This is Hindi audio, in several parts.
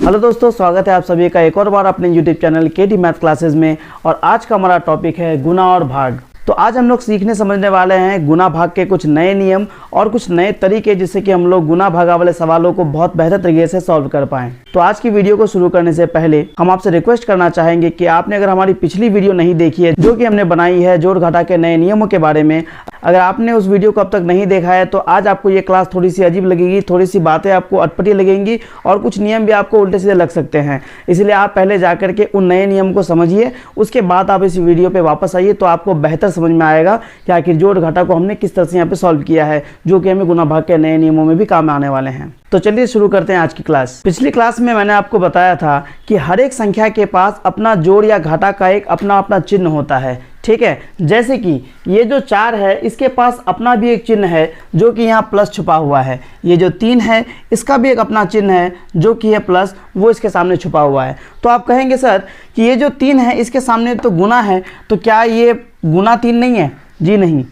हेलो दोस्तों, स्वागत है आप सभी का एक और बार अपने YouTube channel KD math classes में। और आज का हमारा टॉपिक है गुना और भाग। तो आज हम लोग सीखने समझने वाले हैं गुना भाग के कुछ नए नियम और कुछ नए तरीके, जिससे कि हम लोग गुना भागा वाले सवालों को बहुत बेहतर तरीके से सॉल्व कर पाएं। तो आज की वीडियो को शुरू करने से पहले हम आपसे रिक्वेस्ट करना चाहेंगे कि आपने अगर हमारी पिछली वीडियो नहीं देखी है, जो कि हमने बनाई है जोड़ घटा के नए नियमों के बारे में, अगर आपने उस वीडियो को अब तक नहीं देखा है तो आज आपको ये क्लास थोड़ी सी अजीब लगेगी, थोड़ी सी बातें आपको अटपटी लगेंगी और कुछ नियम भी आपको उल्टे सीधे लग सकते हैं। इसलिए आप पहले जाकर के उन नए नियम को समझिए, उसके बाद आप इस वीडियो पे वापस आइए, तो आपको बेहतर समझ में आएगा कि आखिर जोड़ घटा को हमने किस तरह से यहाँ पे सॉल्व किया है, जो कि हमें गुना भाग के नए नियमों में भी काम आने वाले हैं। तो चलिए शुरू करते हैं आज की क्लास। पिछली क्लास में मैंने आपको बताया था कि हर एक संख्या के पास अपना जोड़ या घटा का एक अपना अपना चिन्ह होता है, ठीक है। जैसे कि ये जो 4 है, इसके पास अपना भी एक चिन्ह है जो कि यहाँ प्लस छुपा हुआ है। ये जो 3 है, इसका भी एक अपना चिन्ह है जो कि है प्लस, वो इसके सामने छुपा हुआ है। तो आप कहेंगे सर कि ये जो 3 है इसके सामने तो गुना है, तो क्या ये गुना 3 नहीं है? जी नहीं,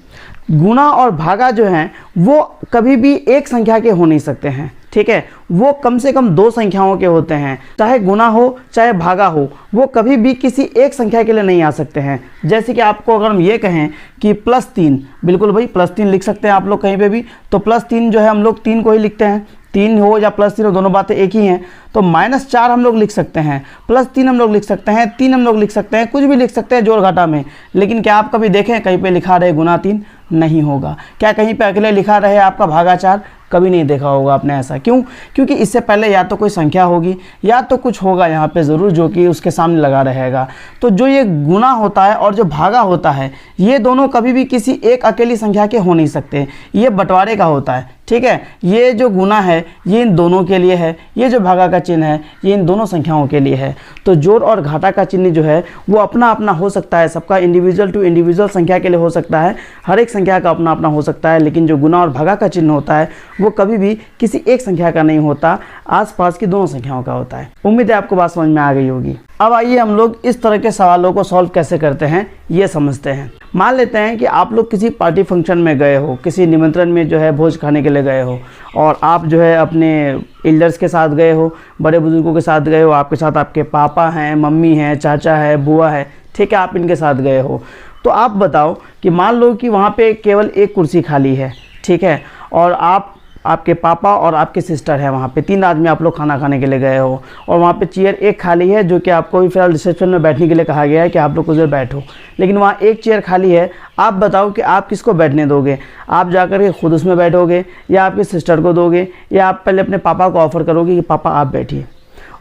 गुना और भागा जो हैं वो कभी भी एक संख्या के हो नहीं सकते हैं, ठीक है। वो कम से कम 2 संख्याओं के होते हैं, चाहे गुना हो चाहे भागा हो, वो कभी भी किसी एक संख्या के लिए नहीं आ सकते हैं। जैसे कि आपको अगर हम ये कहें कि +3, बिल्कुल भाई +3 लिख सकते हैं आप लोग कहीं पे भी, तो +3 जो है हम लोग 3 को ही लिखते हैं, 3 हो या +3 हो, दोनों बातें एक ही हैं। तो -4 हम लोग लिख सकते हैं, +3 हम लोग लिख सकते हैं, 3 हम लोग लिख सकते हैं, कुछ भी लिख सकते हैं जोड़ घटा में। लेकिन क्या आप कभी देखें कहीं पे लिखा रहे गुना 3? नहीं होगा। क्या कहीं पे अकेले लिखा रहे आपका भागा 4? कभी नहीं देखा होगा आपने ऐसा। क्यों? क्योंकि इससे पहले या तो कोई संख्या होगी या तो कुछ होगा यहाँ पे ज़रूर जो कि उसके सामने लगा रहेगा। तो जो ये गुना होता है और जो भागा होता है, ये दोनों कभी भी किसी एक अकेली संख्या के हो नहीं सकते, ये बंटवारे का होता है, ठीक है। ये जो गुना है ये इन दोनों के लिए है, ये जो भागा का चिन्ह है ये इन दोनों संख्याओं के लिए है। तो जोड़ और घाटा का चिन्ह जो है वो अपना अपना हो सकता है, सबका इंडिविजुअल टू इंडिविजुअल संख्या के लिए हो सकता है, हर एक संख्या का अपना अपना हो सकता है। लेकिन जो गुना और भागा का चिन्ह होता है वो कभी भी किसी एक संख्या का नहीं होता, आसपास की दोनों संख्याओं का होता है। उम्मीद है आपको बात समझ में आ गई होगी। अब आइए हम लोग इस तरह के सवालों को सॉल्व कैसे करते हैं ये समझते हैं। मान लेते हैं कि आप लोग किसी पार्टी फंक्शन में गए हो, किसी निमंत्रण में जो है भोज खाने के लिए गए हो, और आप जो है अपने एल्डर्स के साथ गए हो, बड़े बुजुर्गों के साथ गए हो, आपके साथ आपके पापा हैं, मम्मी हैं, चाचा है, बुआ है, ठीक है, आप इनके साथ गए हो। तो आप बताओ कि मान लो कि वहाँ पे केवल एक कुर्सी खाली है, ठीक है, और आपके पापा और आपके सिस्टर है वहाँ पे, 3 आदमी आप लोग खाना खाने के लिए गए हो, और वहाँ पे चेयर एक खाली है जो कि आपको भी फिलहाल रिसेप्शन में बैठने के लिए कहा गया है कि आप लोग उधर बैठो, लेकिन वहाँ एक चेयर खाली है। आप बताओ कि आप किसको बैठने दोगे? आप जाकर के खुद उसमें बैठोगे या आपके सिस्टर को दोगे, या आप पहले अपने पापा को ऑफ़र करोगे कि पापा आप बैठिए?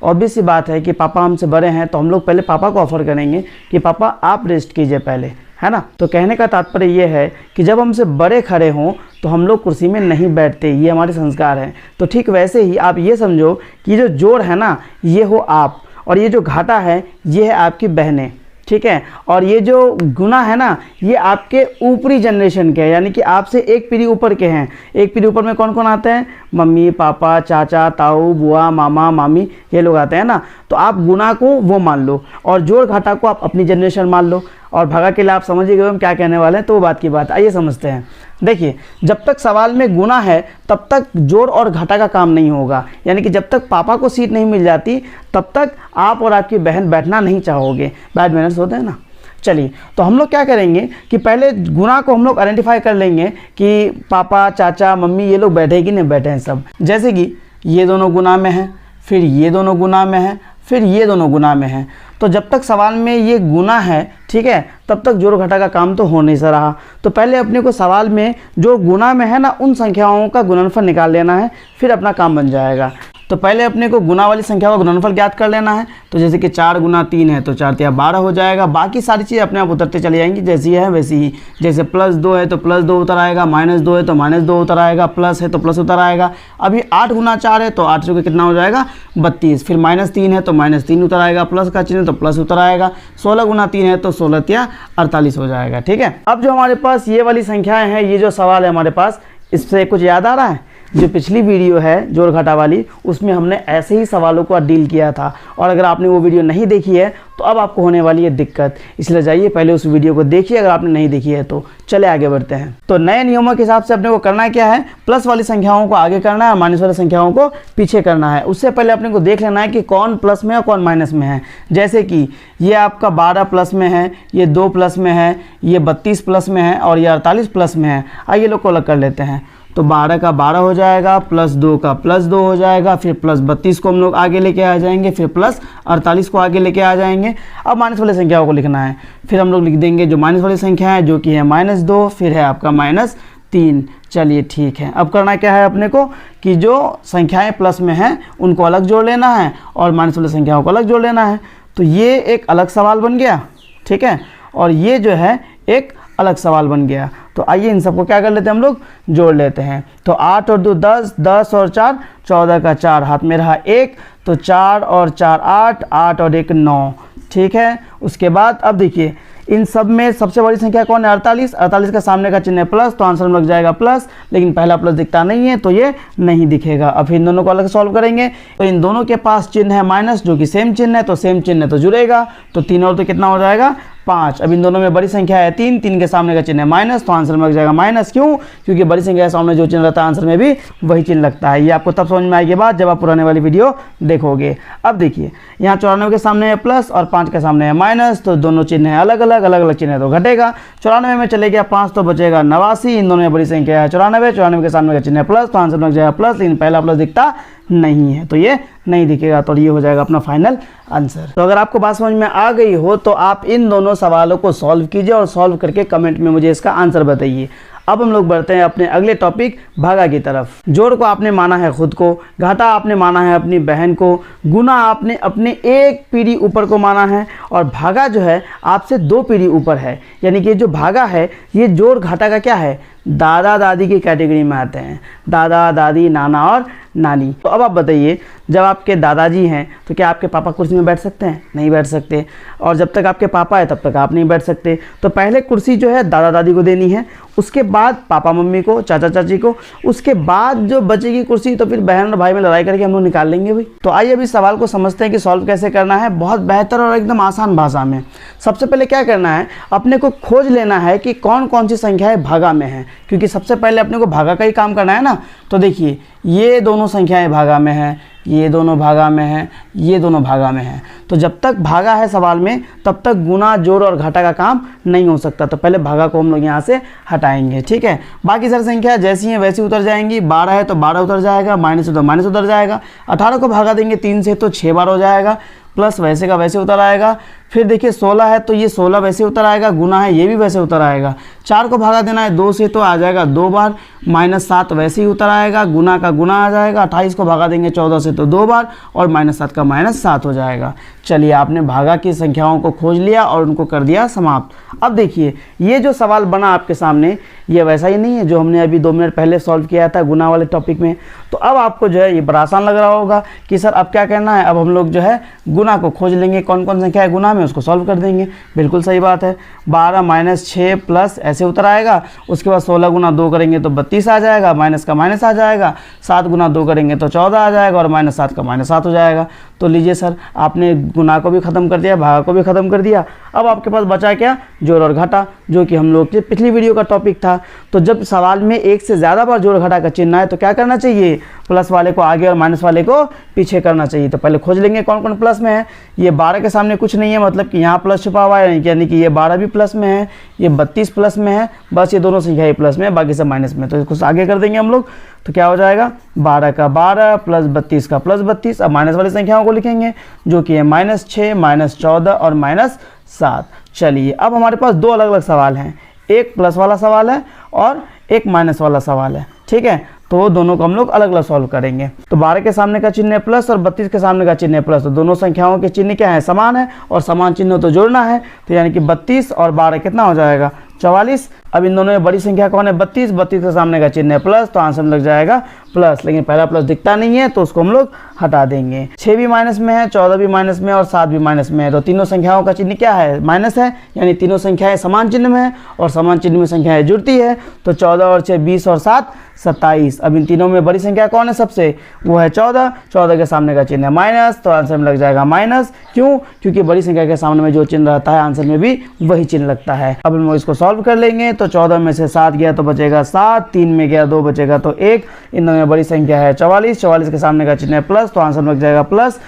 ऑब्वियस सी बात है कि पापा हमसे बड़े हैं तो हम लोग पहले पापा को ऑफ़र करेंगे कि पापा आप रेस्ट कीजिए पहले, है ना। तो कहने का तात्पर्य ये है कि जब हमसे बड़े खड़े हों तो हम लोग कुर्सी में नहीं बैठते, ये हमारे संस्कार हैं। तो ठीक वैसे ही आप ये समझो कि जो जोड़ है ना ये हो आप, और ये जो घाटा है ये है आपकी बहनें, ठीक है, और ये जो गुना है ना ये आपके ऊपरी जनरेशन के हैं, यानी कि आपसे एक पीढ़ी ऊपर के हैं। एक पीढ़ी ऊपर में कौन कौन आते हैं? मम्मी, पापा, चाचा, ताऊ, बुआ, मामा, मामी, ये लोग आते हैं ना। तो आप गुना को वो मान लो और जोड़ घाटा को आप अपनी जनरेशन मान लो, और भागा के लिए आप समझ ही गए हम क्या कहने वाले हैं, तो वो बात की बात। आइए समझते हैं। देखिए, जब तक सवाल में गुना है तब तक जोड़ और घटा का काम नहीं होगा, यानी कि जब तक पापा को सीट नहीं मिल जाती तब तक आप और आपकी बहन बैठना नहीं चाहोगे। बैड मैनर्स होते हैं ना। चलिए, तो हम लोग क्या करेंगे कि पहले गुना को हम लोग आइडेंटिफाई कर लेंगे कि पापा, चाचा, मम्मी ये लोग बैठे कि नहीं बैठे हैं सब। जैसे कि ये दोनों गुना में हैं, फिर ये दोनों गुना में हैं, फिर ये दोनों गुना में हैं। तो जब तक सवाल में ये गुना है, ठीक है, तब तक जोड़ घटा का काम तो हो नहीं सा रहा। तो पहले अपने को सवाल में जो गुना में है ना उन संख्याओं का गुणनफल निकाल लेना है, फिर अपना काम बन जाएगा। तो पहले अपने को गुना वाली संख्या का गुणनफल ज्ञात कर लेना है। तो जैसे कि 4 गुना 3 है तो 4 × 12 हो जाएगा। बाकी सारी चीज़ें अपने आप उतरते चली जाएंगी, जैसी है वैसी ही। जैसे +2 है तो +2 उतर आएगा, -2 है तो -2 उतर आएगा, प्लस है तो प्लस उतर आएगा। अभी 8 गुना 4 है तो 8 से कितना हो जाएगा? 32। फिर -3 है तो -3 उतर आएगा, प्लस का चिन्ह तो प्लस उतर आएगा। 16 गुना 3 है तो 16 या 48 हो जाएगा, ठीक है। अब जो हमारे पास ये वाली संख्याएँ हैं, ये जो सवाल है हमारे पास, इससे कुछ याद आ रहा है? जो पिछली वीडियो है जोड़ घटा वाली, उसमें हमने ऐसे ही सवालों को डील किया था। और अगर आपने वो वीडियो नहीं देखी है तो अब आपको होने वाली है दिक्कत, इसलिए जाइए पहले उस वीडियो को देखिए अगर आपने नहीं देखी है तो। चले आगे बढ़ते हैं। तो नए नियमों के हिसाब से अपने को करना क्या है, प्लस वाली संख्याओं को आगे करना है, माइनस वाली संख्याओं को पीछे करना है। उससे पहले अपने को देख लेना है कि कौन प्लस में और कौन माइनस में है। जैसे कि ये आपका 12 प्लस में है, ये 2 प्लस में है, ये 32 प्लस में है और ये 48 प्लस में है। आइए लोग को अलग कर लेते हैं। तो 12 का 12 हो जाएगा, प्लस 2 का प्लस 2 हो जाएगा, फिर प्लस 32 को हम लोग आगे लेके आ जाएंगे, फिर प्लस 48 को आगे लेके आ जाएंगे। अब माइनस वाली संख्याओं को लिखना है। फिर हम लोग लिख देंगे जो माइनस वाली संख्या है जो कि है -2, फिर है आपका -3। चलिए ठीक है। अब करना क्या है अपने को कि जो संख्याएं प्लस में हैं उनको अलग जोड़ लेना है और माइनस वाली संख्याओं को अलग जोड़ लेना है। तो ये एक अलग सवाल बन गया, ठीक है, और ये जो है एक अलग सवाल बन गया। तो आइए इन सबको क्या कर लेते हैं, हम लोग जोड़ लेते हैं। तो 8 और 2 10, 10 और 4 14 का 4 हाथ में रहा 1, तो 4 और 4 8, 8 और 1 9, ठीक है। उसके बाद अब देखिए इन सब में सबसे बड़ी संख्या कौन है, 48। 48 का सामने का चिन्ह है प्लस, तो आंसर में लग जाएगा प्लस, लेकिन पहला प्लस दिखता नहीं है तो ये नहीं दिखेगा। अब इन दोनों को अलग सॉल्व करेंगे। तो इन दोनों के पास चिन्ह है माइनस जो कि सेम चिन्ह है, तो सेम चिन्ह है तो जुड़ेगा। तो 3 और तो कितना हो जाएगा 5। अब इन दोनों में बड़ी संख्या है 3, 3 के सामने का चिन्ह है माइनस, तो आंसर में लग जाएगा माइनस। क्यों? क्योंकि बड़ी संख्या के सामने जो चिन्ह रहता है आंसर में भी वही चिन्ह लगता है। ये आपको तब समझ में आएगी बात जब आप पुराने वाली वीडियो देखोगे। अब देखिए यहाँ 94 के सामने है प्लस और 5 के सामने है माइनस, तो दोनों चिन्ह है अलग अलग चिन्ह है तो घटेगा। 94 में चले गया 5 तो बचेगा 89। इन दोनों में बड़ी संख्या है 94, 94 के सामने का चिन्ह है प्लस, तो आंसर में लग जाएगा प्लस, लेकिन पहला प्लस दिखता नहीं है तो ये नहीं दिखेगा। तो ये हो जाएगा अपना फाइनल आंसर। तो अगर आपको बात समझ में आ गई हो तो आप इन दोनों सवालों को सॉल्व कीजिए और सॉल्व करके कमेंट में मुझे इसका आंसर बताइए। अब हम लोग बढ़ते हैं अपने अगले टॉपिक भागा की तरफ। जोड़ को आपने माना है खुद को, घाटा आपने माना है अपनी बहन को, गुना आपने अपने एक पीढ़ी ऊपर को माना है और भागा जो है आपसे 2 पीढ़ी ऊपर है। यानी कि जो भागा है ये जोड़ घाटा का क्या है, दादा दादी की कैटेगरी में आते हैं, दादा दादी नाना और नानी। तो अब आप बताइए जब आपके दादाजी हैं तो क्या आपके पापा कुर्सी में बैठ सकते हैं? नहीं बैठ सकते। और जब तक आपके पापा है तब तक आप नहीं बैठ सकते। तो पहले कुर्सी जो है दादा दादी को देनी है, उसके बाद पापा मम्मी को, चाचा चाची को, उसके बाद जो बचेगी कुर्सी तो फिर बहन और भाई में लड़ाई करके हम लोग निकाल लेंगे भाई। तो आइए अभी सवाल को समझते हैं कि सॉल्व कैसे करना है, बहुत बेहतर और एकदम आसान भाषा में। सबसे पहले क्या करना है, अपने को खोज लेना है कि कौन कौन सी संख्याएं भागा में है, क्योंकि सबसे पहले अपने को भागा का ही काम करना है ना। तो देखिए ये दोनों संख्याएं भागा में हैं, ये दोनों भागा में हैं, ये दोनों भागा में हैं। तो जब तक भागा है सवाल में तब तक गुना जोड़ और घटा का काम नहीं हो सकता। तो पहले भागा को हम लोग यहाँ से हटाएंगे, ठीक है। बाकी सारी संख्या जैसी हैं वैसी उतर जाएंगी। 12 है तो 12 उतर जाएगा, माइनस है तो माइनस उतर जाएगा। 18 को भागा देंगे 3 से तो 6 बार हो जाएगा, प्लस वैसे का वैसे उतर आएगा। फिर देखिए 16 है तो ये 16 वैसे उतर आएगा, गुना है ये भी वैसे उतर आएगा। 4 को भागा देना है 2 से तो आ जाएगा 2 बार, -7 वैसे ही उतर आएगा, गुना का गुना आ जाएगा। 28 को भागा देंगे 14 से तो 2 बार और -7 का -7 हो जाएगा। चलिए आपने भागा की संख्याओं को खोज लिया और उनको कर दिया समाप्त। अब देखिए ये जो सवाल बना आपके सामने ये वैसा ही नहीं है जो हमने अभी 2 मिनट पहले सॉल्व किया था गुना वाले टॉपिक में। तो अब आपको जो है ये बड़ा आसान लग रहा होगा कि सर अब क्या करना है, अब हम लोग जो है गुना को खोज लेंगे, कौन कौन संख्या है गुना में उसको सॉल्व कर देंगे। बिल्कुल सही बात है। 12 - 6 प्लस ऐसे उतर आएगा, उसके बाद 16 गुना 2 करेंगे तो 32 आ जाएगा, माइनस का माइनस आ जाएगा। 7 गुना 2 करेंगे तो 14 आ जाएगा और -7 का -7 हो जाएगा। तो लीजिए सर आपने गुना को भी ख़त्म कर दिया, भागा को भी ख़त्म कर दिया। अब आपके पास बचा क्या, जोड़ और घटा, जो कि हम लोग के पिछली वीडियो का टॉपिक था। तो जब सवाल में एक से ज़्यादा बार जोड़ घटा का चिन्ह है तो क्या करना चाहिए, प्लस वाले को आगे और माइनस वाले को पीछे करना चाहिए। तो पहले खोज लेंगे कौन कौन प्लस में है। ये 12 के सामने कुछ नहीं है, मतलब कि यहाँ प्लस छुपा हुआ है, यानी कि ये 12 भी प्लस में है, ये 32 प्लस में है, बस ये दोनों संख्या ही प्लस में है, बाकी सब माइनस में। तो इसको आगे कर देंगे हम लोग। तो क्या हो जाएगा, 12 का 12 प्लस 32 का प्लस 32। अब माइनस वाली संख्याओं को लिखेंगे जो कि है -6, -14 और -7। चलिए अब हमारे पास 2 अलग अलग सवाल हैं, एक प्लस वाला सवाल है और एक माइनस वाला सवाल है, ठीक है। तो दोनों को हम लोग अलग अलग सॉल्व करेंगे। तो 12 के सामने का चिन्ह है प्लस और 32 के सामने का चिन्ह है प्लस, तो दोनों संख्याओं के चिन्ह क्या है, समान है और समान चिन्ह तो जोड़ना है। तो यानी कि 32 और 12 कितना हो जाएगा, 44। अब इन दोनों में बड़ी संख्या कौन है 32, 32 के सामने का चिन्ह है प्लस, तो आंसर में लग जाएगा प्लस, लेकिन पहला प्लस दिखता नहीं है तो उसको हम लोग हटा देंगे। 6 भी माइनस में है, 14 भी माइनस में है और 7 भी माइनस में है, तो तीनों संख्याओं का चिन्ह क्या है माइनस है, यानी तीनों संख्याएं समान चिन्ह में है और समान चिन्ह में संख्याएं जुड़ती है, तो 14 और 6 20 और 7 27। अब इन तीनों में बड़ी संख्या कौन है सबसे, वो है 14, 14 के सामने का चिन्ह है माइनस, तो आंसर में लग जाएगा माइनस। क्यों, क्योंकि बड़ी संख्या के सामने में जो चिन्ह रहता है आंसर में भी वही चिन्ह लगता है। अब हम इसको सॉल्व कर लेंगे, तो 14 में से 7 गया तो बचेगा 7, 3 में गया 2 बचेगा तो 1, इन दोनों में बड़ी संख्या है 44, 44 के सामने का चिन्ह है प्लस, तो आंसर में लग जाएगा प्लस,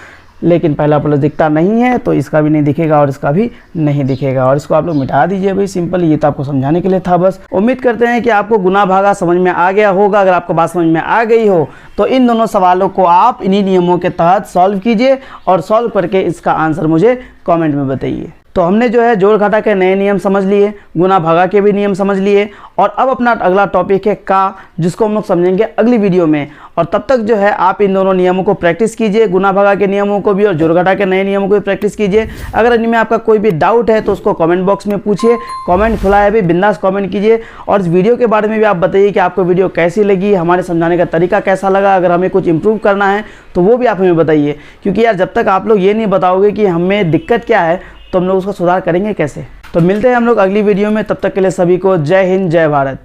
लेकिन पहला प्लस दिखता नहीं है तो इसका भी नहीं दिखेगा और इसका भी नहीं दिखेगा, और इसको आप लोग मिटा दीजिए भाई, सिंपल। ये तो आपको समझाने के लिए था बस। उम्मीद करते हैं कि आपको गुना भागा समझ में आ गया होगा। अगर आपको बात समझ में आ गई हो तो इन दोनों सवालों को आप इन्हीं नियमों के तहत सॉल्व कीजिए और सॉल्व करके इसका आंसर मुझे कॉमेंट में बताइए। तो हमने जो है जोड़ घटा के नए नियम समझ लिए, गुना भागा के भी नियम समझ लिए, और अब अपना अगला टॉपिक है का, जिसको हम लोग समझेंगे अगली वीडियो में। और तब तक जो है आप इन दोनों नियमों को प्रैक्टिस कीजिए, गुना भागा के नियमों को भी और जोड़ घटा के नए नियमों को भी प्रैक्टिस कीजिए। अगर इनमें आपका कोई भी डाउट है तो उसको कमेंट बॉक्स में पूछिए, कमेंट खुला है भी, बिंदास कमेंट कीजिए। और इस वीडियो के बारे में भी आप बताइए कि आपको वीडियो कैसी लगी, हमारे समझाने का तरीका कैसा लगा, अगर हमें कुछ इंप्रूव करना है तो वो भी आप हमें बताइए। क्योंकि यार जब तक आप लोग ये नहीं बताओगे कि हमें दिक्कत क्या है तो हम लोग उसका सुधार करेंगे कैसे। तो मिलते हैं हम लोग अगली वीडियो में, तब तक के लिए सभी को जय हिंद, जय भारत।